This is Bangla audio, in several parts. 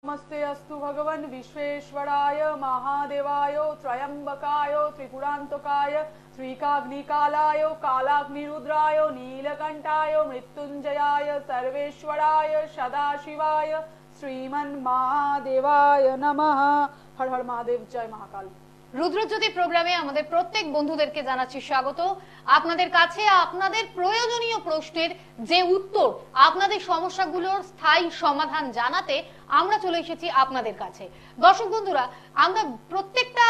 नमस्ते अस्तु भगवन् विश्वेश्वराय महादेवाय त्रयंबकाय त्रिपुरान्तकाय त्रिकाग्निकालाय कालाग्निरुद्राय नीलकंठाय मृत्युंजयाय सर्वेश्वराय सदाशिवाय श्रीमन्महादेवाय नमः। हर हर महादेव, जय महाकाल। রুদ্রজ্যোতি প্রোগ্রামে আমাদের প্রত্যেক বন্ধুদেরকে জানাচ্ছি স্বাগত। আপনাদের কাছে আপনাদের প্রয়োজনীয় প্রশ্নের যে উত্তর, আপনাদের সমস্যাগুলোর স্থায়ী সমাধান জানাতে আমরা চলে এসেছি আপনাদের কাছে। দর্শক বন্ধুরা, আমরা প্রত্যেকটা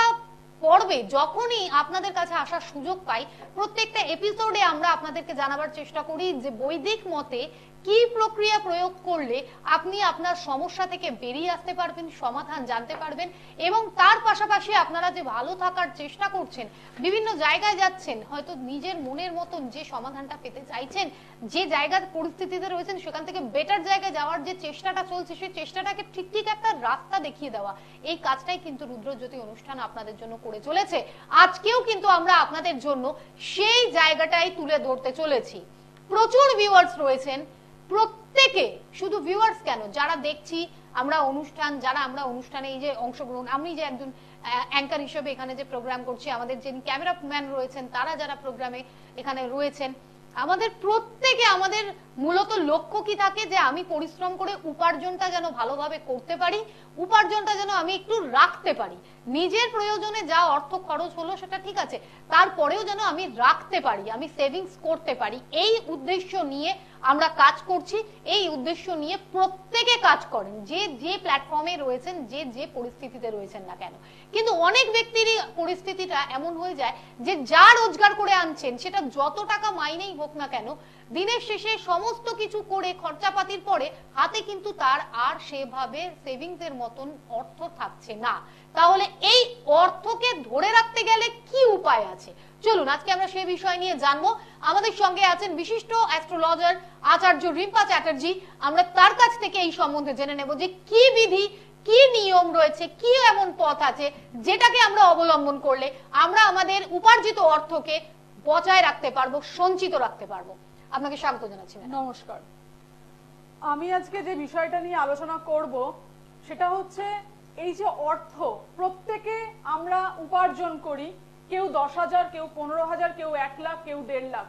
পর্বে যখনই আপনাদের কাছে আসার সুযোগ পাই, প্রত্যেকটা এপিসোডে আমরা আপনাদেরকে জানাবার চেষ্টা করি যে বৈদিক মতে কি প্রক্রিয়া প্রয়োগ করলে আপনি আপনার সমস্যা থেকে বেরিয়ে আসতে পারবেন, সমাধান জানতে পারবেন, এবং তার পাশাপাশি আপনারা যে ভালো থাকার চেষ্টা করছেন, বিভিন্ন জায়গায় যাচ্ছেন, হয়তো নিজের মনের মতন যে সমাধানটা পেতে চাইছেন, যে জায়গার পরিস্থিতিতে রয়েছেন সেখান থেকে বেটার জায়গায় যাওয়ার যে চেষ্টাটা চলছে, সেই চেষ্টাটাকে ঠিক একটা রাস্তা দেখিয়ে দেওয়া, এই কাজটাই কিন্তু রুদ্রজ্যোতি অনুষ্ঠান আপনাদের জন্য করে চলেছে। আজকেও কিন্তু আমরা আপনাদের জন্য সেই জায়গাটাই তুলে ধরতে চলেছি। প্রচুর ভিউয়ার্স রয়েছেন, প্রত্যেকে, শুধু ভিউয়ার্স কেন, যারা দেখছি আমরা অনুষ্ঠান, যারা আমরা অনুষ্ঠানে এই যে অংশগ্রহণ, আমি যে একজন অ্যাঙ্কার হিসেবে এখানে যে প্রোগ্রাম করছি, আমাদের যিনি ক্যামেরাম্যান রয়েছেন, তারা যারা প্রোগ্রামে এখানে রয়েছেন, আমাদের প্রত্যেকে, আমাদের মূলত লক্ষ্য কি থাকে যে আমি পরিশ্রম করে উপার্জনটা যেন ভালোভাবে করতে পারি, উপার্জনটা যেন আমি একটু রাখতে পারি, নিজের প্রয়োজনে যা অর্থ খরচ হলো সেটা ঠিক আছে, তারপরেও যেন আমি রাখতে পারি, আমি সেভিংস করতে পারি। এই উদ্দেশ্য নিয়ে আমরা কাজ করছি, এই উদ্দেশ্য নিয়ে প্রত্যেকে কাজ করেন, যে যে প্ল্যাটফর্মে রয়েছেন, যে যে পরিস্থিতিতে রয়েছেন না কেন। কিন্তু অনেক ব্যক্তিরই পরিস্থিতিটা এমন হয়ে যায় যে যা রোজগার করে আনছেন সেটা যত টাকা মাইনেই হোক না কেন, দিনের শেষে সমস্ত কিছু করে খরচাপাতির পরে হাতে কিন্তু তার আর সেভাবে সেভিংস এর মতন অর্থ থাকছে না। তাহলে এই অর্থকে ধরে রাখতে গেলে কি উপায় আছে, চলুন আজকে আমরা সেই বিষয় নিয়ে জানবো। আমাদের সঙ্গে আছেন বিশিষ্ট অ্যাস্ট্রোলজার আচার্য রিম্পা চ্যাটার্জি। আমরা তার কাছ থেকে এই সম্বন্ধে জেনে নেব যে কি বিধি, কি নিয়ম রয়েছে, কি এমন পথ আছে যেটাকে আমরা অবলম্বন করলে আমরা আমাদের উপার্জিত অর্থকে বজায় রাখতে পারবো, সঞ্চিত রাখতে পারবো। আপনাকে স্বাগত জানাচ্ছি। নমস্কার। আমি আজকে যে বিষয়টা নিয়ে আলোচনা করব সেটা হচ্ছে এই যে অর্থ প্রত্যেকে আমরা উপার্জন করি, কেউ 10,000, কেউ 15,000, কেউ 1 লাখ, কেউ 1.5 লাখ,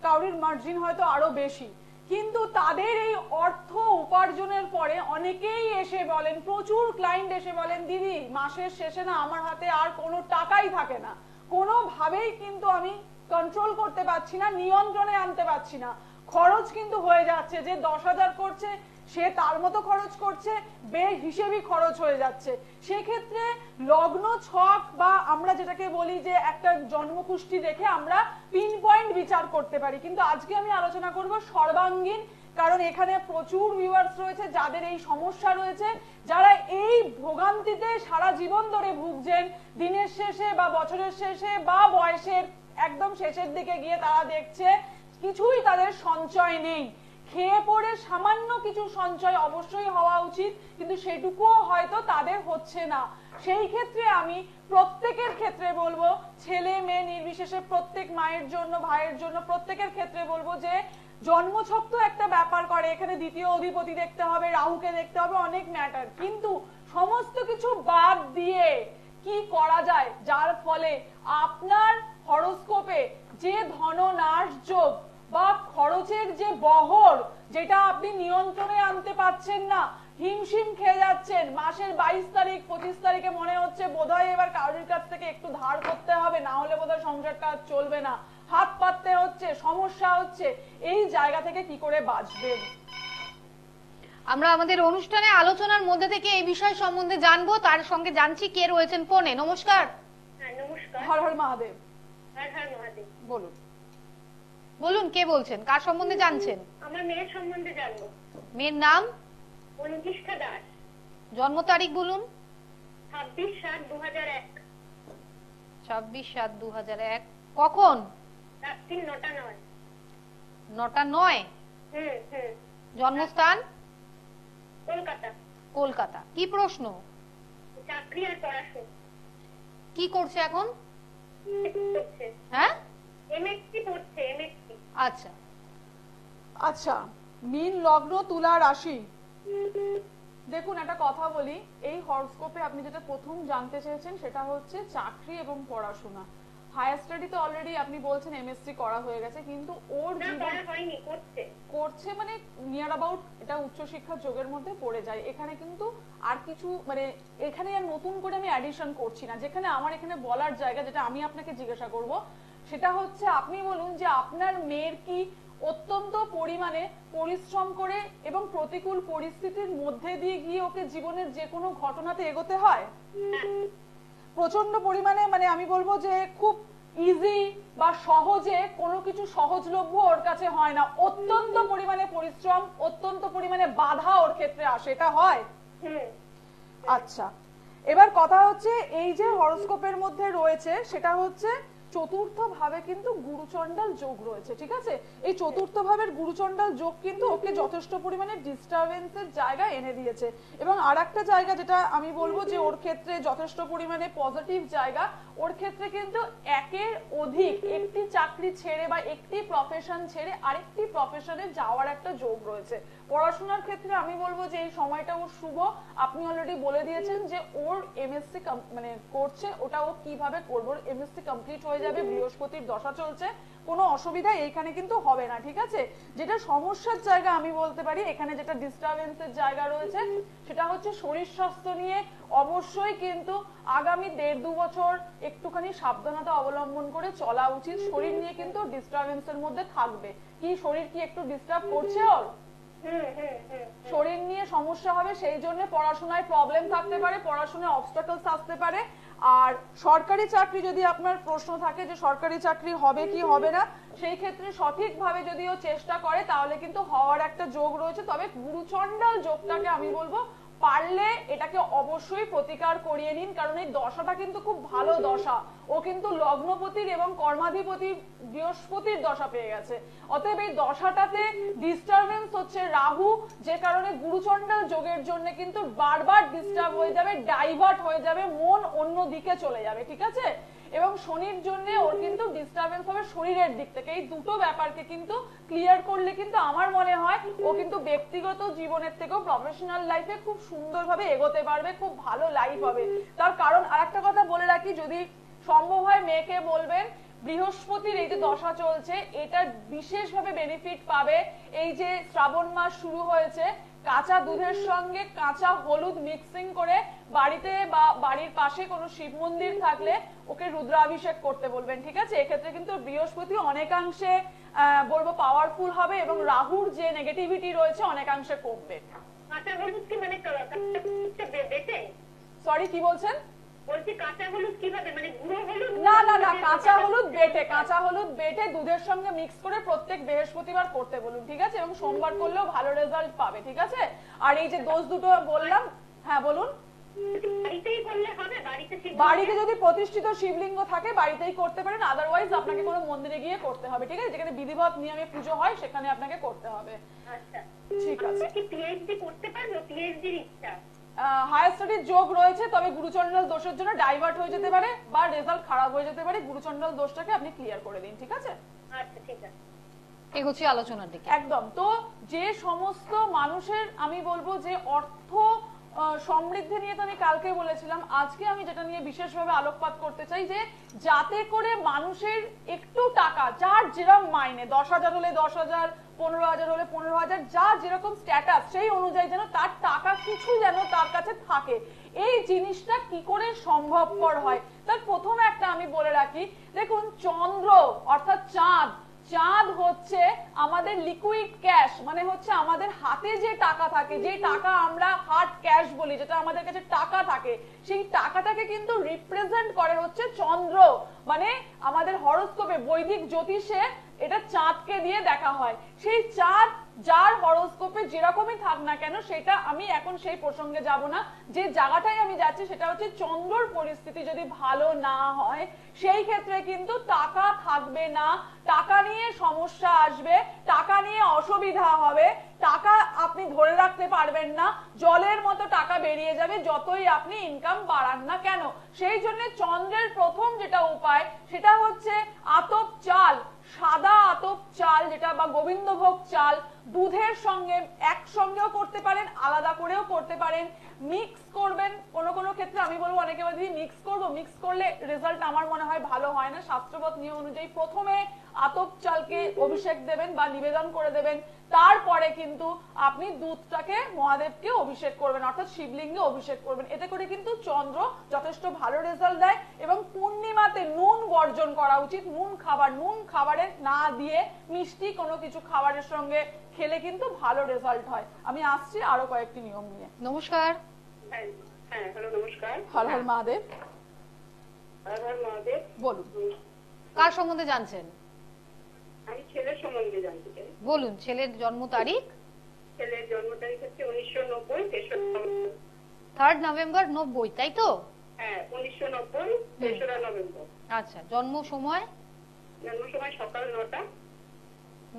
কারোর মার্জিন হয়তো আরো বেশি। কিন্তু তাদের এই অর্থ উপার্জনের পরে অনেকেই এসে বলেন, প্রচুর ক্লায়েন্ট এসে বলেন, দিদি মাসের শেষে না আমার হাতে আর কোনো টাকাই থাকে না, কোনোভাবেই কিন্তু আমি কন্ট্রোল করতে পারছি না, নিয়ন্ত্রণে আনতে পারছি না, খরচ কিন্তু হয়ে যাচ্ছে, যে 10,000 করছে সে তার মতো খরচ করছে, বেহিসেবি খরচ হয়ে যাচ্ছে। সেক্ষেত্রে লগ্ন ছক বা আমরা যেটাকে বলি যে একটা জন্মকুষ্টি দেখে আমরা পিন পয়েন্ট বিচার করতে পারি, কিন্তু আজকে আমি আলোচনা করব সর্বাঙ্গীন, কারণ এখানে প্রচুর ভিউয়ার্স রয়েছে যাদের এই সমস্যা রয়েছে, যারা এই ভোগান্তিতে সারা জীবন ধরে ভুগছেন, দিনের শেষে বা বছরের শেষে বা বয়সের একদম শেষের দিকে গিয়ে তারা দেখছে কিছুই তাদের সঞ্চয় নেই। খেয়ে পড়ে সামান্য কিছু সঞ্চয় অবশ্যই হওয়া উচিত, কিন্তু সেটুকুও হয়তো তাদের হচ্ছে না। সেই ক্ষেত্রে আমি প্রত্যেকের ক্ষেত্রে বলবো, ছেলে মেয়ে নির্বিশেষে প্রত্যেক মায়ের জন্য, ভাইয়ের জন্য, প্রত্যেকের ক্ষেত্রে বলবো যে জন্মছক তো একটা ব্যাপার করে, এখানে দ্বিতীয় অধিপতি দেখতে হবে, রাহুকে দেখতে হবে, অনেক ম্যাটার, কিন্তু সমস্ত কিছু বাদ দিয়ে কি করা যায় যার ফলে আপনার হরোস্কোপে যে ধননাশ যোগ বা খরচের যে বহর, যেটা আপনি নিয়ন্ত্রণে আনতে পারছেন না, হিমশিম খেয়ে যাচ্ছেন, মাসের 22 তারিখ 25 তারিখে মনে হচ্ছে বোধহয় এবার কারোর কাছ থেকে একটু ধার করতে হবে, না হলে বোধহয় সংসারটা চলবে না, হাত পাততে হচ্ছে, সমস্যা হচ্ছে, এই জায়গা থেকে কি করে বাঁচবেন? আমরা আমাদের অনুষ্ঠানে আলোচনার মধ্যে থেকে এই বিষয় সম্বন্ধে জানবো। তার সঙ্গে জানছি কে রয়েছেন ফোনে। নমস্কার। হ্যাঁ নমস্কার। হর হর মহাদেব। হর হর মহাদেব। বলুন বলুন কে বলছেন, কার সম্বন্ধে জানছেন? আমার মেয়ের সম্বন্ধে জানবো। মেয়ের নাম? অনিষ্ঠা দাস। জন্ম তারিখ বলুন। 26/7/2001। 26/7/2001। কখন? রাত্রি 9টা 9। 9টা 9? জন্মস্থান? কলকাতা। কলকাতা। কি প্রশ্ন? চাকরি আর পড়াশোনা। কি করছে এখন? করছে। হ্যাঁ এমএসসি পড়ছে, এমএসসি। আচ্ছা আচ্ছা, মীন লগ্ন, তুলা রাশি, দেখুন একটা কথা বলি, এই হরোস্কোপে আপনি যেটা প্রথম জানতে চেয়েছেন সেটা হচ্ছে চাকরি এবং পড়াশোনা। হায়ার স্টাডিতে অলরেডি আপনি বলছেন এমএসসি করা হয়ে গেছে, কিন্তু ওর না জীবন করা হয়নি, করছে। করছে মানে নিয়ার অ্যাবাউট এটা উচ্চশিক্ষার যোগের মধ্যে পড়ে যায়। এখানে কিন্তু আর কিছু মানে এখানে আর নতুন করে আমি অ্যাডিশন করছি না। যেখানে আমার এখানে বলার জায়গা, যেটা আমি আপনাকে জিজ্ঞাসা করব সেটা হচ্ছে আপনি বলুন যে আপনার মেয়ের কি অত্যন্ত পরিমাণে পরিশ্রম করে এবং প্রতিকূল পরিস্থিতির মধ্যে দিয়ে গিয়ে ওকে জীবনের যে কোনো ঘটনাতে এগোতে হয়? প্রচন্ড পরিমাণে মানে আমি বলবো যে খুব ইজি বা সহজে কোনো কিছু সহজলভ্য ওর কাছে হয় না। অত্যন্ত পরিমাণে পরিশ্রম, অত্যন্ত পরিমাণে বাধা ওর ক্ষেত্রে আসে। এটা হয়? আচ্ছা, এবার কথা হচ্ছে এই যে হরোস্কোপের মধ্যে রয়েছে সেটা হচ্ছে চতুর্থ ভাবে কিন্তু গুরুচণ্ডাল যোগ রয়েছে, ঠিক আছে? এই চতুর্থ ভাবের গুরুচণ্ডাল যোগ কিন্তু ওকে যথেষ্ট পরিমাণে ডিস্টারবেন্সের জায়গা এনে দিয়েছে। এবং আরেকটা জায়গা যেটা আমি বলবো যে ওর ক্ষেত্রে যথেষ্ট পরিমাণে পজিটিভ জায়গা, ওর ক্ষেত্রে কিন্তু একের অধিক একটি চাকরি ছেড়ে বা একটি প্রফেশন ছেড়ে আরেকটি প্রফেশনে যাওয়ার একটা যোগ রয়েছে। পড়াশোনার ক্ষেত্রে আমি বলবো যে এই সময়টা ওর শুভ। আপনি অলরেডি বলে দিয়েছেন যে ওর এমএসসি মানে করছে, ওটা ও কিভাবে করবে। ওর এমএসসি কমপ্লিট হয়ে যাবে, বৃহস্পতির দশা চলছে, কোনো অসুবিধা এইখানে কিন্তু হবে না, ঠিক আছে? যেটা সমস্যার জায়গা আমি বলতে পারি এখানে যেটা ডিস্টারবেন্সের জায়গা রয়েছে সেটা হচ্ছে শরীর স্বাস্থ্য নিয়ে অবশ্যই কিন্তু আগামী 1.5-2 বছর একটুখানি সাবধানতা অবলম্বন করে চলা উচিত। শরীর নিয়ে কিন্তু ডিস্টারবেন্সের মধ্যে থাকবে। কি শরীর কি একটু ডিস্টার্ব করছে ওর? শরীর নিয়ে সমস্যা হবে, সেই জন্য পড়াশোনায় প্রবলেম থাকতে পারে, পড়াশোনায় অবস্টাকলস আসতে পারে। আর সরকারি চাকরি যদি আপনার প্রশ্ন থাকে যে সরকারি চাকরি হবে কি হবে না, সেই ক্ষেত্রে সঠিকভাবে যদি ও চেষ্টা করে তাহলে কিন্তু হওয়ার একটা যোগ রয়েছে। তবে গুরুচণ্ডাল যোগটাকে আমি বলবো পারলে এটাকে অবশ্যই প্রতিকার করিয়ে নিন, কারণ এই দশাটা কিন্তু খুব ভালো দশা। ও কিন্তু লগ্নপতির এবং কর্মাধিপতি বৃহস্পতির দশা পেয়ে গেছে। অতএব এই দশাটাতে ডিস্টারবেন্স হচ্ছে রাহু, যে কারণে গুরুচণ্ডাল যোগের জন্য কিন্তু বারবার ডিস্টার্ব হয়ে যাবে, ডাইভার্ট হয়ে যাবে, মন অন্য দিকে চলে যাবে, ঠিক আছে? এবং শনির জন্য ওর কিন্তু ডিস্টারবেন্স হবে শরীরের দিক থেকে। এই দুটো ব্যাপারকে কিন্তু ক্লিয়ার করলে কিন্তু আমার মনে হয় ও কিন্তু ব্যক্তিগত জীবনের থেকেও প্রফেশনাল লাইফে খুব সুন্দরভাবে এগোতে পারবে, খুব ভালো লাইফ হবে। তার কারণ আরেকটা কথা বলে রাখি, যদি সম্ভব হয় মেয়েকে বলবেন বৃহস্পতির এই যে দশা চলছে এটা বিশেষভাবে বেনিফিট পাবে। এই যে শ্রাবণ মাস শুরু হয়েছে, কাঁচা দুধের সঙ্গে কাঁচা হলুদ মিক্সিং করে বাড়িতে বা বাড়ির পাশে কোনো শিব মন্দির থাকলে ওকে রুদ্রাভিষেক করতে বলবেন, ঠিক আছে? এক্ষেত্রে কিন্তু বৃহস্পতি অনেকাংশে বলবো পাওয়ারফুল হবে এবং রাহুর যে নেগেটিভিটি রয়েছে অনেকাংশে কমবে। কাঁচা হলুদ কি মানে বেটে? সরি, কি বলছেন? বলছি কাঁচা হলুদ কিভাবে, মানে গুঁড়ো হলুদ? না না না, কাঁচা হলুদ বেটে, কাঁচা হলুদ বেটে দুধের সঙ্গে মিক্স করে প্রত্যেক বৃহস্পতিবার করতে বলুন, ঠিক আছে? এবং সোমবার করলেও ভালো রেজাল্ট পাবে, ঠিক আছে? আর এই যে দোষ দুটো বললাম, হ্যাঁ বলুন। বাড়িতেই করলে হবে? বাড়িতে যদি প্রতিষ্ঠিত শিবলিঙ্গ থাকে বাড়িতেই করতে পারেন, আদারওয়াইজ আপনাকে কোনো মন্দিরে গিয়ে করতে হবে, ঠিক আছে? যেখানে বিধিবৎ নিয়মে পুজো হয় সেখানে আপনাকে করতে হবে। আচ্ছা ঠিক আছে। কি পিএইচডি করতে পারবো? পিএইচডির ইচ্ছা। হায়ার স্টাডির যোগ রয়েছে, তবে গুরুচণ্ডাল দোষের জন্য ডাইভার্ট হয়ে যেতে পারে বা রেজাল্ট খারাপ হয়ে যেতে পারে। গুরুচণ্ডাল দোষটাকে আপনি ক্লিয়ার করে দিন, ঠিক আছে? আচ্ছা ঠিক আছে, এগোচ্ছি আলোচনার দিকে। একদম। তো যে সমস্ত মানুষের আমি বলবো যে অর্থ সমৃদ্ধি নিয়ে তো আমি কালকে বলেছিলাম, আজকে আমি যেটা নিয়ে বিশেষভাবে আলোকপাত করতে চাই যে যাতে করে মানুষের একটু টাকা, যার যেরকম মাইনে, 10,000 হলে 10,000, 15,000 হলে 15,000, যার যেরকম স্ট্যাটাস সেই অনুযায়ী যেন তার টাকা কিছু যেন তার কাছে থাকে। এই জিনিসটা কি করে সম্ভবপর হয় তার প্রথমে একটা আমি বলে রাখি। দেখুন, চন্দ্র অর্থাৎ চাঁদ, চাঁদ হচ্ছে আমাদের লিকুইড ক্যাশ, মানে হচ্ছে আমাদের হাতে যে টাকা থাকে, যে টাকা আমরা হার্ড ক্যাশ বলি, যেটা আমাদের কাছে টাকা থাকে, সেই টাকাটাকে কিন্তু রিপ্রেজেন্ট করে হচ্ছে চন্দ্র। মানে আমাদের হরোস্কোপে বৈদিক জ্যোতিষে এটা চাঁদকে দিয়ে দেখা হয়। সেই চাঁদ যার হরোস্কোপে যেরকমই থাক না কেন, সেটা আমি এখন সেই প্রসঙ্গে যাব না। যে জায়গাটায় আমি যাচ্ছি সেটা হচ্ছে চন্দ্রর পরিস্থিতি যদি ভালো না হয় সেই ক্ষেত্রে কিন্তু টাকা থাকবে না, টাকা নিয়ে সমস্যা আসবে, টাকা নিয়ে অসুবিধা হবে। টাকা আপনি ধরে রাখতে পারবেন না, জলের মতো টাকা বেরিয়ে যাবে যতই আপনি ইনকাম বাড়ান না কেন। সেই জন্য চন্দ্রের প্রথম যেটা উপায় সেটা হচ্ছে আতপ চাল, সাদা আতপ চাল যেটা বা গোবিন্দভোগ চাল দুধের সঙ্গে একসঙ্গেও করতে পারেন, আলাদা করেও করতে পারেন, মিক্স করবেন। কোনো কোনো ক্ষেত্রে আমি বলবো অনেকে বলে মিক্স করবো, মিক্স করলে রেজাল্ট আমার মনে হয় ভালো হয় না। শাস্ত্রবৎ নিয়ম অনুযায়ী প্রথমে আতপ চালকে অভিষেক দেবেন বা নিবেদন করে দেবেন, তারপরে কিন্তু আপনি দুধটাকে মহাদেবকে অভিষেক করবেন, অর্থাৎ শিবলিঙ্গে অভিষেক করবেন। এতে করে কিন্তু চন্দ্র যথেষ্ট ভালো রেজাল্ট দেয়। এবং পূর্ণিমাতে নুন বর্জন করা উচিত, নুন খাবারে না দিয়ে মিষ্টি কোনো কিছু খাবারের সঙ্গে খেলে কিন্তু ভালো রেজাল্ট হয়। আমি আসছি আরো কয়েকটি নিয়ম নিয়ে। নমস্কার। হ্যাঁ, হ্যালো, নমস্কার। হর হর মহাদেব, হর হর মহাদেব। বলুন কার সম্বন্ধে জানছেন? আমি ছেলের সম্বন্ধে জানতে চাই। বলুন, ছেলের জন্ম তারিখ? ছেলের জন্ম তারিখ হচ্ছে 1990, 3 নভেম্বর 90, তাই তো? হ্যাঁ, 1990, 3রা নভেম্বর। আচ্ছা, জন্ম সময়? জন্ম সময় সকাল 9টা।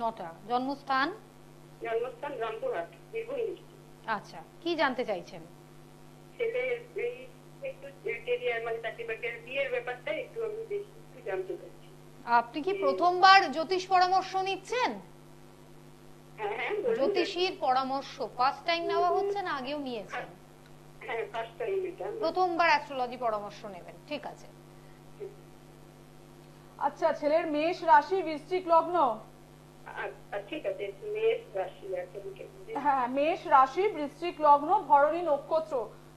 9টা। জন্মস্থান? জন্মস্থান রামপুরহাট, বীরভূম ডিস্ট্রিক্ট। আচ্ছা, কি জানতে চাইছেন? ছেলের এই একটু ক্যারিয়ার মানে চাকরি বাকরির বিয়ের ব্যাপারটা একটু আমি বেশি একটু জানতে চাইছি। আপনি কি প্রথমবার জ্যোতিষ পরামর্শ নিচ্ছেন? হ্যাঁ হ্যাঁ, বলুন। জ্যোতিষীর পরামর্শ ফার্স্ট টাইম নেওয়া হচ্ছে না আগেও নিয়েছেন? হ্যাঁ, ফার্স্ট টাইম এটা। প্রথমবার অ্যাস্ট্রোলজি পরামর্শ নেবেন, ঠিক আছে। আচ্ছা, ছেলের মেষ রাশি, বৃশ্চিক লগ্ন। ঠিক আছে, মেষ রাশি একটা দিকে। হ্যাঁ, মেষ রাশি, বৃশ্চিক লগ্ন, ভরণী নক্ষত্র।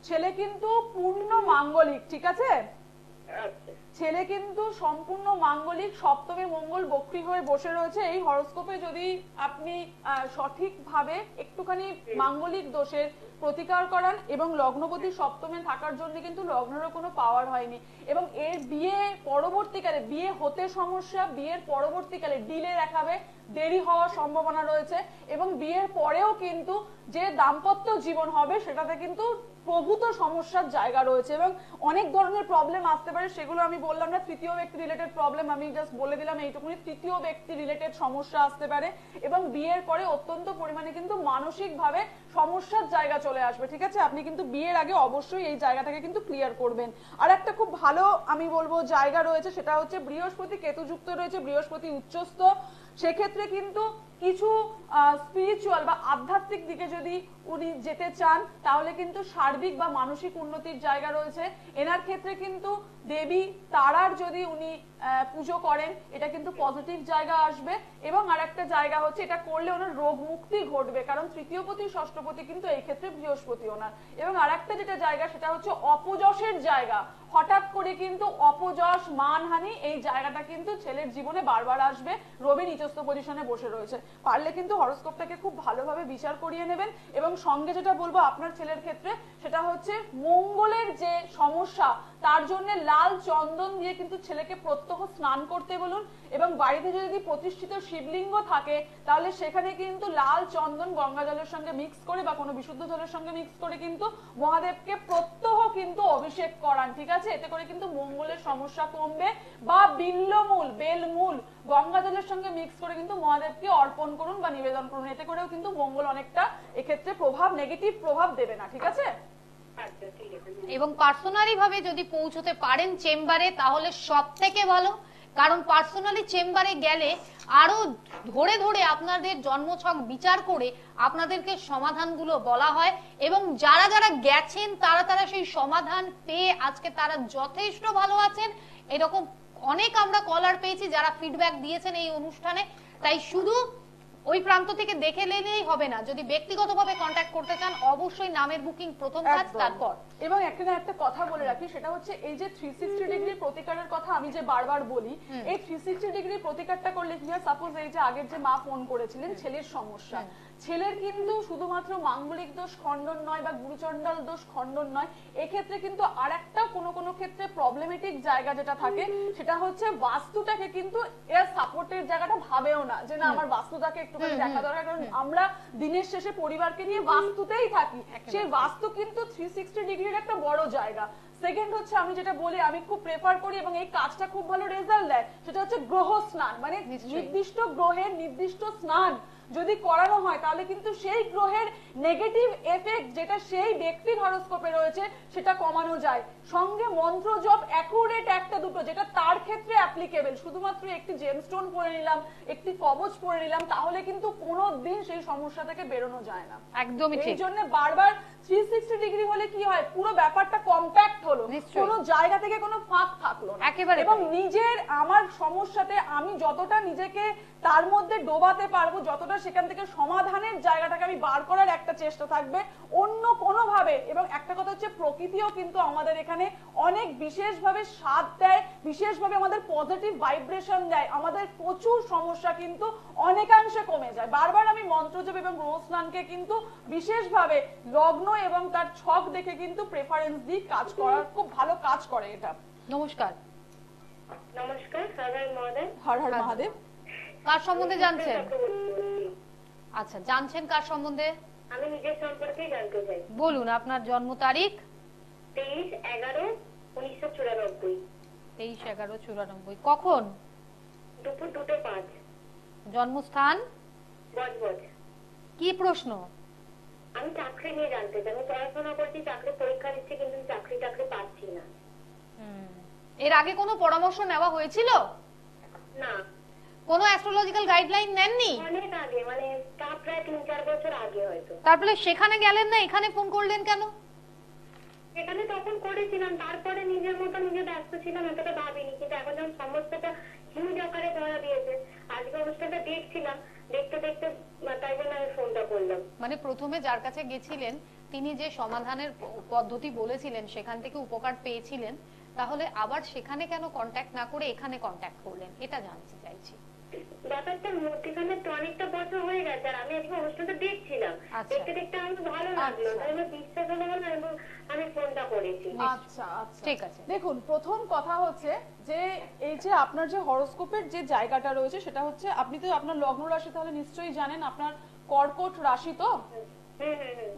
ছেলে কিন্তু পূর্ণ মাঙ্গলিক, ঠিক আছে? আচ্ছা, ছেলে কিন্তু সম্পূর্ণ মাঙ্গলিক, সপ্তমে মঙ্গল বক্রী হয়ে বসে রয়েছে। এই হরোস্কোপে যদি আপনি সঠিকভাবে একটুখানি মাঙ্গলিক দোষের প্রতিকার করান এবং লগ্নপতি সপ্তমে থাকার জন্য কিন্তু লগ্নেরও কোনো পাওয়ার হয়নি। এবং এর বিয়ে পরবর্তীকালে বিয়ে হতে সমস্যা, বিয়ের পরবর্তীকালে ডিলে দেখাবে, দেরি হওয়ার সম্ভাবনা রয়েছে। এবং বিয়ের পরেও কিন্তু যে দাম্পত্য জীবন হবে সেটাতে কিন্তু প্রভূত সমস্যার জায়গা রয়েছে এবং অনেক ধরনের প্রবলেম আসতে পারে। সেগুলো আমি বললাম না, তৃতীয় ব্যক্তি রিলেটেড প্রবলেম আমি জাস্ট বলে দিলাম এইটুকুনি। তৃতীয় ব্যক্তি রিলেটেড সমস্যা আসতে পারে এবং বিয়ের পরে অত্যন্ত পরিমাণে কিন্তু মানসিকভাবে সমস্যার জায়গা চলে আসবে, ঠিক আছে? আপনি কিন্তু বিয়ের আগে অবশ্যই এই জায়গাটাকে কিন্তু ক্লিয়ার করবেন। আর একটা খুব ভালো আমি বলবো জায়গা রয়েছে, সেটা হচ্ছে বৃহস্পতি কেতু যুক্ত রয়েছে, বৃহস্পতি উচ্চস্থ। সেক্ষেত্রে কিন্তু কিছু স্পিরিচুয়াল বা আধ্যাত্মিক দিকে যদি উনি যেতে চান তাহলে কিন্তু সার্বিক বা মানসিক উন্নতির জায়গা রয়েছে। এনার ক্ষেত্রে কিন্তু দেবী তারার যদি উনি পুজো করেন এটা কিন্তু পজিটিভ জায়গা আসবে। এবং আরেকটা জায়গা হচ্ছে এটা করলে ওনার রোগ মুক্তি ঘটবে, কারণ তৃতীয়পতি ষষ্ঠপতি কিন্তু এই ক্ষেত্রে বৃহস্পতি ওনার। এবং আরেকটা যেটা জায়গা সেটা হচ্ছে অপযশের জায়গা। হঠাৎ করে কিন্তু অপযশ, মানহানি এই জায়গাটা কিন্তু ছেলের জীবনে বারবার আসবে। রবি নিচস্থ পজিশনে বসে রয়েছে। পারলে কিন্তু হরোস্কোপটাকে খুব ভালোভাবে বিচার করিয়ে নেবেন। এবং সঙ্গে যেটা বলবো আপনার ছেলের ক্ষেত্রে সেটা হচ্ছে মঙ্গলের যে সমস্যা, তার জন্য লাল চন্দন দিয়ে কিন্তু ছেলেকে প্রত্যহ স্নান করতে বলুন। এবং বাড়িতে যদি প্রতিষ্ঠিত শিবলিঙ্গ থাকে তাহলে সেখানে কিন্তু লাল চন্দন গঙ্গা জলের সঙ্গে মিক্স করে বা কোনো বিশুদ্ধ জলের সঙ্গে মিক্স করে কিন্তু মহাদেবকে প্রত্যহ কিন্তু অভিষেক করান, ঠিক আছে? এতে করে কিন্তু মঙ্গলের সমস্যা কমবে। বা বিল্লমূল, বেলমূল গঙ্গা জলের সঙ্গে মিক্স করে কিন্তু মহাদেবকে অর্পণ করুন বা নিবেদন করুন। এতে করেও কিন্তু মঙ্গল অনেকটা এক্ষেত্রে নেগেটিভ প্রভাব দেবে না, ঠিক আছে? আচ্ছা, ঠিক আছে। এবং পার্সোনালি ভাবে যদি পৌঁছতে পারেন চেম্বারে তাহলে সব থেকে ভালো, কারণ পার্সোনালি চেম্বারে গেলে আরো ধরে ধরে আপনাদের জন্মছক বিচার করে আপনাদেরকে সমাধানগুলো বলা হয় এবং যারা যারা গেছেন তারা সেই সমাধান পেয়ে আজকে তারা যথেষ্ট ভালো আছেন। এরকম অনেক আমরা কলার পেয়েছি যারা ফিডব্যাক দিয়েছেন এই অনুষ্ঠানে। তাই শুধু ওই প্রান্ত থেকে দেখে নিলেই হবে না, যদি ব্যক্তিগতভাবে কন্ট্যাক্ট করতে চান অবশ্যই নামের বুকিং প্রথম কাজ। তারপর এবং এখানে একটা কথা বলে রাখি, সেটা হচ্ছে এই যে 360 ডিগ্রি প্রতিকারের কথা আমি যে বারবার বলি, এই 360 ডিগ্রি প্রতিকারটা করলে কি হয়, সাপোজ এই যে আগের যে মা ফোন করেছিলেন ছেলের সমস্যা, ছেলের কিন্তু শুধুমাত্র মাঙ্গলিক দোষ খণ্ডন নয় বা গুরুচণ্ডাল দোষ খণ্ডন নয়, এক্ষেত্রে কিন্তু আরেকটা কোনো কোনো ক্ষেত্রে প্রবলেমেটিক জায়গা যেটা থাকে সেটা হচ্ছে বাস্তুটাকে কিন্তু এর সাপোর্টের জায়গাটা ভাবেও না যে না আমার বাস্তুটাকে একটুখানি দেখা দরকার, কারণ আমরা দিনের শেষে পরিবারকে নিয়ে বাস্তুতেই থাকি। সেই বাস্তু কিন্তু 360 ডিগ্রির একটা বড় জায়গা। সেকেন্ড হচ্ছে আমি যেটা বলি আমি খুব প্রেফার করি এবং এই কাজটা খুব ভালো রেজাল্ট দেয়, সেটা হচ্ছে গ্রহ স্নান, মানে নিশ্চয়ই। নির্দিষ্ট গ্রহের নির্দিষ্ট স্নান যদি করানো হয় তাহলে কিন্তু সেই গ্রহের নেগেটিভ এফেক্ট যেটা সেই ব্যক্তির হরোস্কোপে রয়েছে সেটা কমানো যায়। সঙ্গে মন্ত্র জপ অ্যাকুরেট একটা দুটো যেটা তার ক্ষেত্রে অ্যাপ্লিকেবল, শুধুমাত্র একটি জেমস্টোন পরে নিলাম, একটি কবচ পরে নিলাম, তাহলে কিন্তু কোনো দিন সেই সমস্যা থেকে বেরোনো যায় না। একদমই এই ঠিক। জন্য বারবার 360 ডিগ্রি হলে কি হয়, পুরো ব্যাপারটা কম্প্যাক্ট হলো, নিশ্চয়ই। কোনো জায়গা থেকে কোনো ফাঁক থাকলো না একেবারে এবং তাই। নিজের আমার সমস্যাতে আমি যতটা নিজেকে তার মধ্যে ডোবাতে পারবো, যতটা সেখান থেকে সমাধানের জায়গাটাকে আমি বার করার একটা চেষ্টা থাকবে অন্য কোনো ভাবে। এবং একটা কথা হচ্ছে প্রকৃতিও কিন্তু আমাদের এখানে অনেক বিশেষভাবে সাথ দেয়, বিশেষভাবে আমাদের পজিটিভ ভাইব্রেশন দেয়, আমাদের প্রচুর সমস্যা কিন্তু অনেকাংশে কমে যায়। বারবার আমি মন্ত্রজপ এবং গ্রহ স্নানকে কিন্তু বিশেষভাবে লগ্ন এবং তার ছক দেখে কিন্তু প্রেফারেন্স দিই, কাজ করার খুব ভালো কাজ করে এটা। নমস্কার। নমস্কার, সারাই মহোদয়। হর হর মহাদেব। কার সম্বন্ধে জানছেন? চক্রবর্তী। আচ্ছা, জানছেন কার সম্বন্ধে? আমি নিজের সম্পর্কে জানতে চাই। বলুন আপনার জন্ম তারিখ। 23/11/1994। 23/11/94। কখন? দুপুর 2:05। জন্মস্থান? বজবজ। কি প্রশ্ন? আমি চাকরি নিয়ে জানতে চাই। আমি পড়াশোনা করছি, চাকরি পরীক্ষা দিচ্ছি, কিন্তু চাকরি পাচ্ছি না। এর আগে কোনো পরামর্শ নেওয়া হয়েছিল? না, কোনো অ্যাস্ট্রোলজিক্যাল গাইডলাইন নেননি? অনেক আগে, মানে তা প্রায় 3-4 বছর আগে হয়তো। তারপরে সেখানে গেলেন না, এখানে ফোন করলেন কেন? এখানে তখন করেছিলাম, তারপরে নিজের মতো নিজে ব্যস্ত ছিলাম, এতটা ভাবিনি। কিন্তু এখন যখন সমস্যাটা হিউজ আকারে ধরা দিয়েছে, আজকে অনুষ্ঠানটা দেখছিলাম, দেখতে দেখতে তাই জন্য আমি ফোনটা করলাম। মানে প্রথমে যার কাছে গেছিলেন তিনি যে সমাধানের পদ্ধতি বলেছিলেন সেখান থেকে উপকার পেয়েছিলেন, তাহলে আবার সেখানে কেন কন্ট্যাক্ট না করে এখানে কন্ট্যাক্ট করলেন, এটা জানতে চাইছি। ব্যাপারটা মধ্যখানে তো অনেকটা বছর হয়ে গেছে, আর আমি আজকে অনুষ্ঠানটা দেখছিলাম, আচ্ছা। দেখতে দেখতে আমার ভালো লাগলো, আচ্ছা। তাই আমার বিশ্বাস হলো না এবং আমি ফোনটা করেছি। আচ্ছা আচ্ছা, ঠিক আছে। দেখুন প্রথম কথা হচ্ছে যে এই যে আপনার যে হরোস্কোপের যে জায়গাটা রয়েছে সেটা হচ্ছে, আপনি তো আপনার লগ্ন রাশি তাহলে নিশ্চয়ই জানেন, আপনার কর্কট রাশি তো,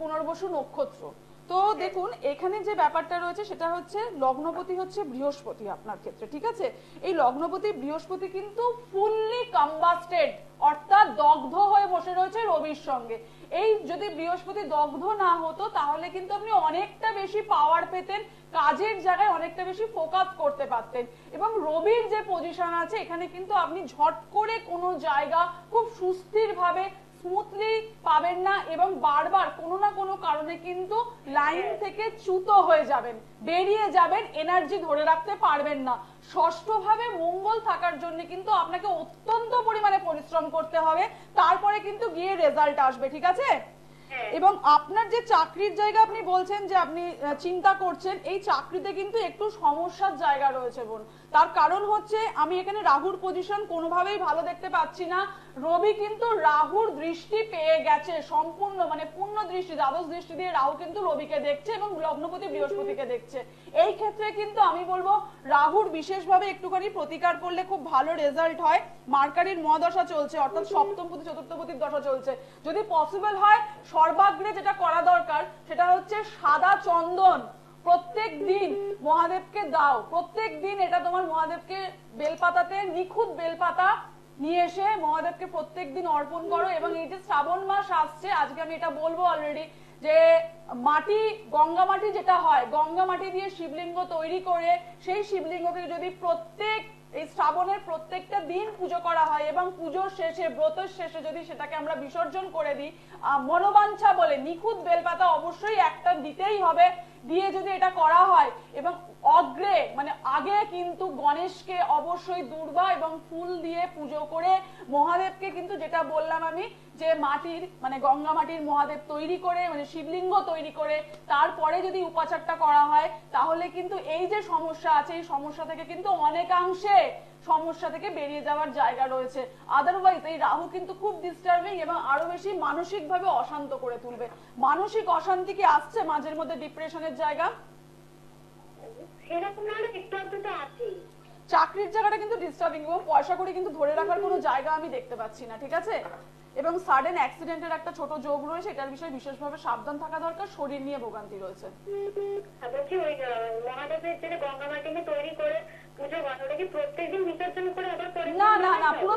পুনর্বসু নক্ষত্র। তো দেখুন এখানে যে ব্যাপারটা রয়েছে সেটা হচ্ছে লগ্নপতি হচ্ছে বৃহস্পতি আপনার ক্ষেত্রে, ঠিক আছে? এই লগ্নপতি বৃহস্পতি কিন্তু ফুললি কম্বাস্টেড, অর্থাৎ দগ্ধ হয়ে বসে রয়েছে রবির সঙ্গে। এই যদি বৃহস্পতি দগ্ধ না হতো তাহলে কিন্তু আপনি অনেকটা বেশি পাওয়ার পেতেন, কাজের জায়গায় অনেকটা বেশি ফোকাস করতে পারতেন। এবং রবির যে পজিশন আছে এখানে কিন্তু আপনি ঝট করে কোনো জায়গা খুব সুস্থির ভাবে স্মুথলি পাবেন না এবং বারবার কোনো না কোনো কারণে কিন্তু লাইন থেকে চ্যুত হয়ে যাবেন, বেরিয়ে যাবেন, এনার্জি ধরে রাখতে পারবেন না। ষষ্ঠ ভাবে মঙ্গল থাকার জন্য কিন্তু আপনাকে অত্যন্ত পরিমাণে পরিশ্রম করতে হবে, তারপরে কিন্তু গিয়ে রেজাল্ট আসবে, ঠিক আছে? এবং আপনার যে চাকরির জায়গা আপনি বলছেন যে আপনি চিন্তা করছেন, এই চাকরিতে কিন্তু একটু সমস্যার জায়গা রয়েছে বোন। তার কারণ হচ্ছে আমি এখানে রাহুর পজিশন কোনোভাবেই ভালো দেখতে পাচ্ছি না। রবি কিন্তু রাহুর দৃষ্টি পেয়ে গেছে সম্পূর্ণ, মানে পূর্ণ দৃষ্টি, দ্বাদশ দৃষ্টি দিয়ে রাহু কিন্তু রবিকে দেখছে এবং লগ্নপতি বৃহস্পতিকে দেখছে। এই ক্ষেত্রে কিন্তু আমি বলবো রাহুর বিশেষভাবে একটুখানি প্রতিকার করলে খুব ভালো রেজাল্ট হয়। মার্কারির মহাদশা চলছে, অর্থাৎ সপ্তমপতি চতুর্থপতির দশা চলছে। যদি পসিবল হয় সর্বাগ্রে যেটা করা দরকার সেটা হচ্ছে সাদা চন্দন প্রত্যেক দিন মহাদেবকে দাও, প্রত্যেক দিন এটা তোমার মহাদেবকে বেলপাতাতে নিখুঁত বেলপাতা নিয়ে এসে মহাদেবকে প্রত্যেক দিন অর্পণ করো। এবং এই যে শ্রাবণ মাস আসছে, আজকে আমি এটা বলবো অলরেডি, যে মাটি, গঙ্গা মাটি যেটা হয়, গঙ্গা মাটি দিয়ে শিবলিঙ্গ তৈরি করে সেই শিবলিঙ্গকে যদি প্রত্যেক এই শ্রাবণের প্রত্যেকটা দিন পুজো করা হয় এবং পুজোর শেষে, ব্রতের শেষে যদি সেটাকে আমরা বিসর্জন করে দিই, মনোবাঞ্ছা বলে নিখুঁত বেলপাতা অবশ্যই একটা দিতেই হবে, দিয়ে যদি এটা করা হয় এবং অগ্রে মানে আগে কিন্তু গণেশকে অবশ্যই দূর্বা এবং ফুল দিয়ে পুজো করে মহাদেবকে কিন্তু যেটা বললাম আমি, যে মাটির মানে গঙ্গা মাটির মহাদেব তৈরি করে, মানে শিবলিঙ্গ তৈরি করে তারপরে যদি উপাচারটা করা হয় তাহলে কিন্তু এই যে সমস্যা আছে এই সমস্যা থেকে কিন্তু অনেকাংশে সমস্যা থেকে বেরিয়ে যাওয়ার জায়গা রয়েছে। আদারওয়াইজ এই রাহু কিন্তু খুব ডিস্টার্বিং এবং আরো বেশি মানসিক ভাবে অশান্ত করে তুলবে। মানসিক অশান্তি কি আসছে মাঝের মধ্যে, ডিপ্রেশনের জায়গা? সেরকম না, একটু একটু তো আছে। চাকরির জায়গাটা কিন্তু ডিস্টার্বিং এবং পয়সা করে কিন্তু ধরে রাখার কোনো জায়গা আমি দেখতে পাচ্ছি না, ঠিক আছে? এবং সাডেন অ্যাক্সিডেন্টের একটা ছোট যোগ রয়েছে, এটার বিষয়ে বিশেষভাবে সাবধান থাকা দরকার, শরীর নিয়ে ভোগান্তি রয়েছে। বলছি ওই মহাদেবের যে গঙ্গা মাটিকে তৈরি করে পুজো করা, ওটা কি প্রত্যেকদিন বিসর্জন করে আবার পরে? না না না, পুরো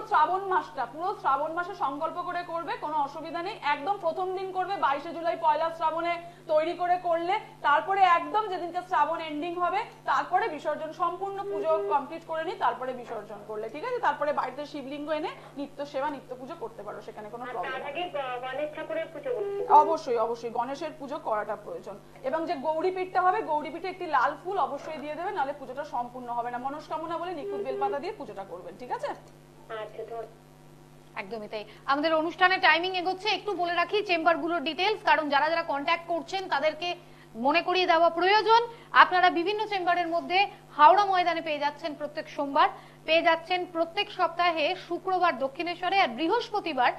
শ্রাবণ মাসে সংকল্প করে করবে, কোনো অসুবিধা নেই। একদম প্রথম দিন করবে 22শে জুলাই পয়লা শ্রাবণে তৈরি করে করলে, তারপরে একদম যেদিনকে শ্রাবণ এন্ডিং হবে তারপরে বিসর্জন, সম্পূর্ণ পুজো কমপ্লিট করে নি তারপরে বিসর্জন করলে, ঠিক আছে? তারপরে বাড়িতে শিবলিঙ্গ এনে নিত্য সেবা নিত্য পুজো করতে পারো, সেখানে কোনো প্রবলেম তার নেই। আগে গণেশ ঠাকুরের পুজো করতে? অবশ্যই গণেশের পুজো করাটা প্রয়োজন। এবং যে গৌরী পিঠটা হবে, গৌরী পিঠে একটি লাল ফুল অবশ্যই দিয়ে দেবে, নাহলে পুজোটা সম্পূর্ণ হবে না। মনস্কামনা বলে নিখুঁত বেলপাতা দিয়ে পুজোটা করবেন, ঠিক আছে? আচ্ছা, ধন্যবাদ। একদমই তাই। আমাদের অনুষ্ঠানের টাইমিং এগোচ্ছে, একটু বলে রাখি চেম্বারগুলোর ডিটেলস, কারণ যারা যারা কন্ট্যাক্ট করছেন তাদেরকে মনে করিয়ে দেওয়া প্রয়োজন। আপনারা বিভিন্ন চেম্বারের মধ্যে হাওড়া ময়দানে পেয়ে যাচ্ছেন প্রত্যেক সোমবার, পেয়ে যাচ্ছেন প্রত্যেক সপ্তাহে শুক্রবার দক্ষিণেশ্বরে, আর বৃহস্পতিবার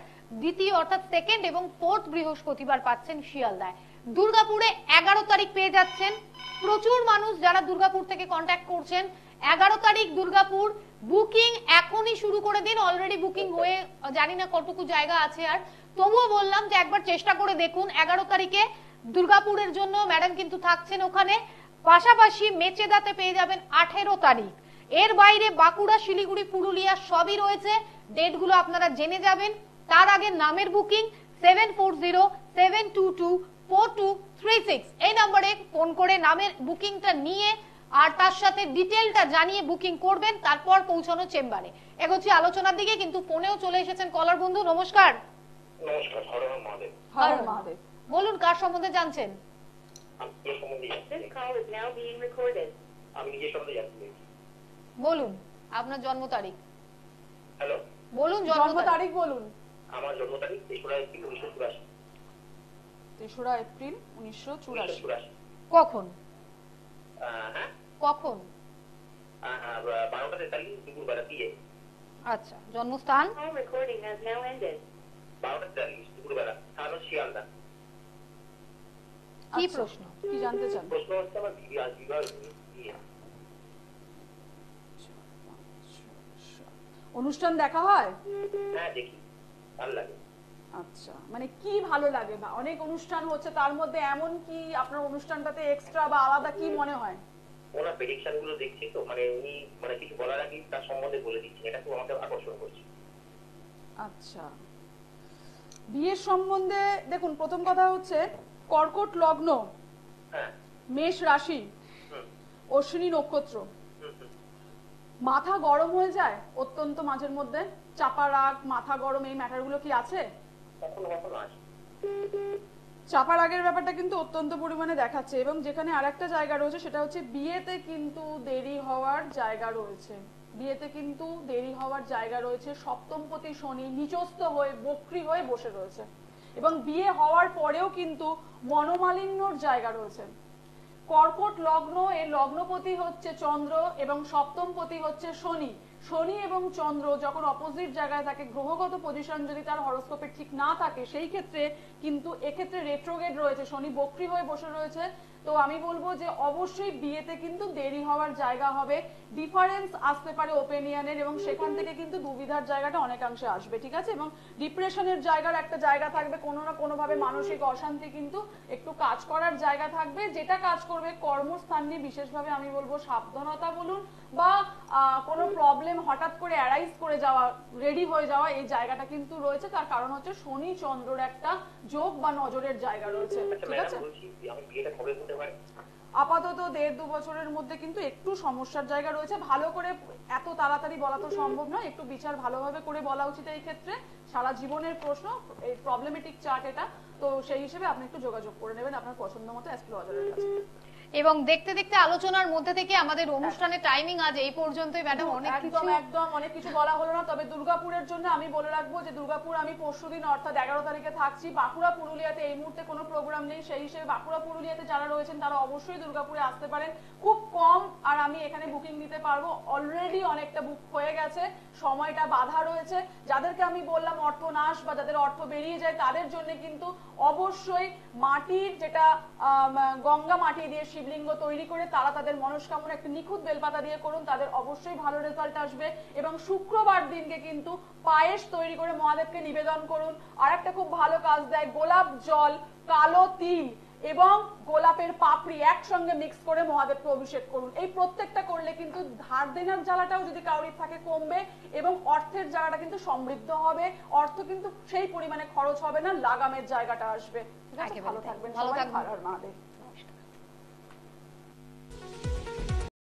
দ্বিতীয় অর্থাৎ সেকেন্ড এবং ফোর্থ বৃহস্পতিবার পাচ্ছেন শিয়ালদায়। দুর্গাপুরে 11 তারিখ পেয়ে যাচ্ছেন। প্রচুর মানুষ যারা দুর্গাপুর থেকে কন্ট্যাক্ট করছেন, 11 তারিখ দুর্গাপুর বুকিং এখনই শুরু করে দিন। অলরেডি বুকিং হয়ে জানি না কতটুকু জায়গা আছে, আর তবুও বললাম যে একবার চেষ্টা করে দেখুন। 11 তারিখে দুর্গাপুরের জন্য ম্যাডাম কিন্তু থাকছেন ওখানে। পাশাপাশি মেচেদাতে পেয়ে যাবেন 18 তারিখ। এর বাইরে বাঁকুড়া, শিলিগুড়ি, পুরুলিয়া সবই রয়েছে, ডেটগুলো আপনারা জেনে যাবেন। তার আগে নামের বুকিং 7407224236 এই নম্বরে ফোন করে নামের বুকিংটা নিয়ে আর তার সাথে ডিটেলটা জানিয়ে বুকিং করবেন, তারপর পৌঁছানো চেম্বারে। এগোচ্ছি আলোচনার দিকে, কিন্তু ফোনেও চলে এসেছেন কলার বন্ধু। নমস্কার। নমস্কার, হর হর মহাদেব। হর হর মহাদেব। বলুন কার সম্বন্ধে জানছেন? আমি নিজের সম্বন্ধে জানতে This চাই। call is now being recorded. আমি নিজের সম্বন্ধে জানতে চাইছি। বলুন আপনার জন্ম তারিখ। হ্যালো, বলুন জন্ম তারিখ বলুন। আমার জন্ম তারিখ 3রা এপ্রিল 1984। 3রা এপ্রিল 1984। 1984। কখন? হ্যাঁ, কখন? 12টা 43 দুপুরবেলা দিয়ে। আচ্ছা, জন্মস্থান? Call recording has now ended. 12টা 43 দুপুরবেলা, থানা শিয়ালদা। কি আচ্ছা, প্রশ্ন? কি জানতে চান? প্রশ্ন হচ্ছে আমার বিবাহ নিয়ে। অনুষ্ঠান দেখা হয়? হ্যাঁ, দেখি, ভালো লাগে। আচ্ছা, মানে কি ভালো লাগে? বা অনেক অনুষ্ঠান হচ্ছে, তার মধ্যে এমন কি আপনার অনুষ্ঠানটাতে এক্সট্রা বা আলাদা কি মনে হয়? ওনার প্রেডিকশন গুলো দেখছি তো, মানে উনি মানে কিছু বলার আগে তার সম্বন্ধে বলে দিচ্ছেন, এটা খুব আমাকে আকর্ষণ করছে। আচ্ছা, বিয়ের সম্বন্ধে দেখুন, প্রথম কথা হচ্ছে কর্কট লগ্ন, হ্যাঁ। মেষ রাশি, হুম, অশ্বিনী নক্ষত্র। হুম, হুম। মাথা গরম হয়ে যায় অত্যন্ত মাঝের মধ্যে, চাপা রাগ, মাথা গরম, এই ম্যাটারগুলো কি আছে? কখনো কখনো আসে। চাপা রাগের ব্যাপারটা কিন্তু অত্যন্ত পরিমাণে দেখাচ্ছে। এবং যেখানে আরেকটা জায়গা রয়েছে সেটা হচ্ছে বিয়েতে কিন্তু দেরি হওয়ার জায়গা রয়েছে। বিয়েতে কিন্তু দেরি হওয়ার জায়গা রয়েছে। সপ্তমপতি শনি নিচস্থ হয়ে বক্রী হয়ে বসে রয়েছে, এবং বিয়ে হওয়ার পরেও কিন্তু মনোমালিন্যর জায়গা রয়েছে। কর্কট লগ্ন, এর লগ্নপতি হচ্ছে চন্দ্র এবং সপ্তমপতি হচ্ছে শনি। শনি এবং চন্দ্র যখন অপোজিট জায়গায় থাকে, গ্রহগত পজিশন যদি তার হরোস্কোপে ঠিক না থাকে, সেই ক্ষেত্রে কিন্তু এক্ষেত্রে রেট্রোগেড রয়েছে, শনি বক্রী হয়ে বসে রয়েছে। তো আমি বলবো যে অবশ্যই বিয়েতে কিন্তু দেরি হওয়ার জায়গা হবে, ডিফারেন্স আসতে পারে ওপিনিয়নের, এবং সেখান থেকে কিন্তু দুবিধার জায়গাটা অনেকাংশে আসবে, ঠিক আছে? এবং ডিপ্রেশনের জায়গার একটা জায়গা থাকবে, কোনো না কোনো ভাবে মানসিক অশান্তি কিন্তু একটু কাজ করার জায়গা থাকবে। যেটা কাজ করবে কর্মস্থান নিয়ে বিশেষভাবে আমি বলবো সাবধানতা বলুন, বা কোনো প্রবলেম হঠাৎ করে অ্যারাইজ করে যাওয়া, রেডি হয়ে যাওয়া, এই জায়গাটা কিন্তু রয়েছে। তার কারণ হচ্ছে শনি চন্দ্রর একটা যোগ বা নজরের জায়গা রয়েছে, আচ্ছা ঠিক আছে? ম্যাডাম, বলছি আমি বিয়েটা কবে করতে পারি? আপাতত 1.5-2 বছরের মধ্যে কিন্তু একটু সমস্যার জায়গা রয়েছে। ভালো করে এত তাড়াতাড়ি বলা তো সম্ভব নয়, একটু বিচার ভালোভাবে করে বলা উচিত এই ক্ষেত্রে। সারা জীবনের প্রশ্ন, এই প্রবলেমেটিক চার্ট এটা, তো সেই হিসেবে আপনি একটু যোগাযোগ করে নেবেন আপনার পছন্দ মতো অ্যাস্ট্রোলজারের কাছে। এবং দেখতে দেখতে আলোচনার মধ্যে থেকে আমাদের অনুষ্ঠানের টাইমিং আজ এই পর্যন্তই। ম্যাডাম অনেক কিছু একদম অনেক কিছু বলা হলো না, তবে দুর্গাপুরের জন্য আমি বলে রাখবো যে দুর্গাপুর আমি পরশুদিন অর্থাৎ 11 তারিখে থাকছি। বাঁকুড়া পুরুলিয়াতে এই মুহূর্তে কোনো প্রোগ্রাম নেই, সেই হিসেবে বাঁকুড়া পুরুলিয়াতে যারা রয়েছেন তারা অবশ্যই দুর্গাপুরে আসতে পারেন। খুব কম আর আমি এখানে বুকিং দিতে পারবো, অলরেডি অনেকটা বুক হয়ে গেছে, সময়টা বাধা রয়েছে। যাদেরকে আমি বললাম অর্থনাশ বা যাদের অর্থ বেরিয়ে যায়, তাদের জন্য কিন্তু অবশ্যই মাটির যেটা গঙ্গা মাটি দিয়ে শিবলিঙ্গ তৈরি করে তারা তাদের মনস্কামনা একটা নিখুঁত বেলপাতা দিয়ে করুন, তাদের অবশ্যই ভালো রেজাল্ট আসবে। এবং শুক্রবার দিনকে কিন্তু পায়েস তৈরি করে মহাদেবকে নিবেদন করুন। আর একটা খুব ভালো কাজ দেয়, গোলাপ জল, কালো তিল এবং গোলাপের পাপড়ি একসঙ্গে মিক্স করে মহাদেবকে অভিষেক করুন। এই প্রত্যেকটা করলে কিন্তু ধার দেনার জ্বালাটাও যদি কাউরির থাকে কমবে এবং অর্থের জায়গাটা কিন্তু সমৃদ্ধ হবে, অর্থ কিন্তু সেই পরিমাণে খরচ হবে না, লাগামের জায়গাটা আসবে। ঠিক আছে, একেবারে ভালো তাই। থাকবেন ভালো সবাই, থাকবেন। হর হর মহাদেব।